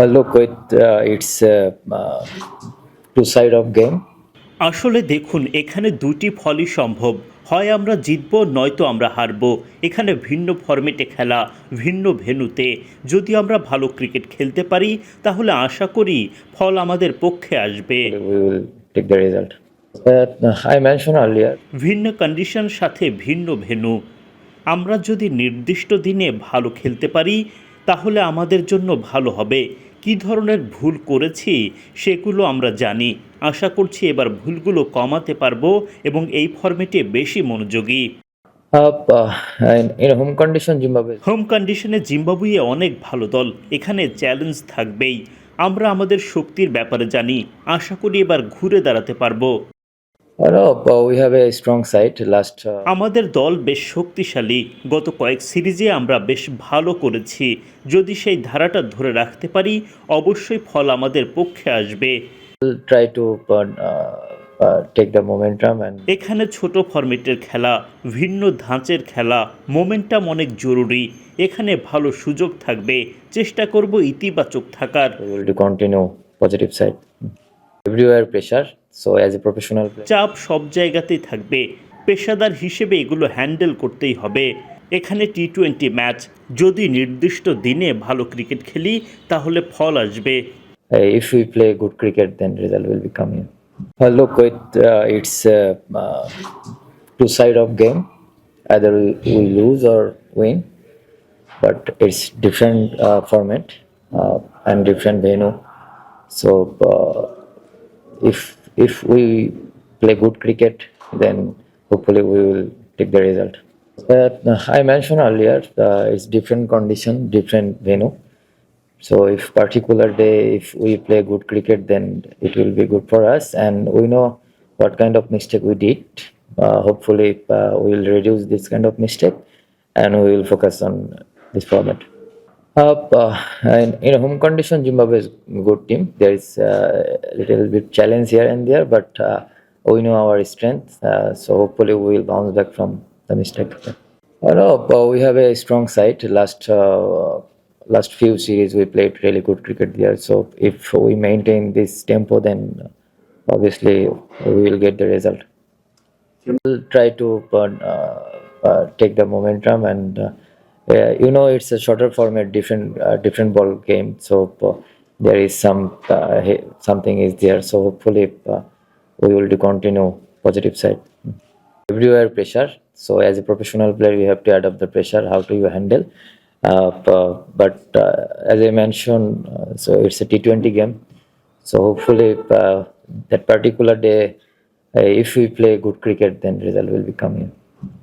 Look, it's two side of game. আসলে দেখুন, এখানে দুটি ফলই সম্ভব। হয় আমরা জিতবো, নয়তো আমরা হারবো। এখানে ভিন্ন ফরম্যাটে খেলা, ভিন্ন ভেন্যুতে। যদি আমরা ভালো ক্রিকেট খেলতে পারি, তাহলে আশা করি ফল আমাদের পক্ষে আসবে। We will take the result. I mentioned earlier. ভিন্ন কন্ডিশন সাথে ভিন্ন ভেন্যু। আমরা যদি নির্দিষ্ট দিনে ভালো খেলতে পারি, তাহলে আমাদের জন্য ভালো হবে। কী ধরনের ভুল করেছি সেগুলো আমরা জানি। আশা করছি এবার ভুলগুলো কমাতে পারবো এবং এই ফরম্যাটে বেশি মনোযোগী। In home condition, Zimbabwe. Home কন্ডিশনে জিম্বাবুয়ে অনেক ভালো দল। এখানে চ্যালেঞ্জ থাকবেই। আমরা আমাদের শক্তির ব্যাপারে জানি। আশা করি এবার ঘুরে দাঁড়াতে পারবো। No, we have a strong side. আমাদের দল বেশ শক্তিশালী। গত কয়েক সিরিজে আমরা বেশ ভালো করেছি। যদি সেই ধারাটা ধরে রাখতে পারি, অবশ্যই ফল আমাদের পক্ষে আসবে। We'll try to take the momentum and এখানে ছোট ফরম্যাটের খেলা, ভিন্ন ধাঁচের খেলা, মোমেন্টাম অনেক জরুরি। এখানে ভালো সুযোগ থাকবে। চেষ্টা করব ইতিবাচক থাকার। we will continue positive side. Everywhere pressure. So as a professional player, চাপ সব জায়গাতেই থাকবে। পেশাদার হিসেবে এগুলো হ্যান্ডেল করতেই হবে। এখানে টি-20 ম্যাচ। যদি নির্দিষ্ট দিনে ভালো ক্রিকেট খেলি, তাহলে ফল আসবে। if we play good cricket, then result will be coming. Look, it's two side of game. Either we lose or win, but it's different format and different venue. So if we play good cricket, then hopefully we will take the result. I mentioned earlier, it's different condition, different venue. So if particular day, if we play good cricket, then it will be good for us, and we know what kind of mistake we did. Hopefully, we will reduce this kind of mistake, and we will focus on this format. In a home condition, Zimbabwe is a good team. There is a little bit challenge here and there, but we know our strength. So hopefully, we will bounce back from the mistake. No, we have a strong side. Last few series we played really good cricket there. So if we maintain this tempo, then obviously we will get the result. We'll try to take the momentum, and it's a shorter format, different ball game. So there is something is there. So hopefully we will continue positive side. Everywhere pressure. So as a professional player, you have to adapt the pressure. How do you handle? But as I mentioned, so it's a T20 game. So hopefully that particular day, if we play good cricket, then result will be coming.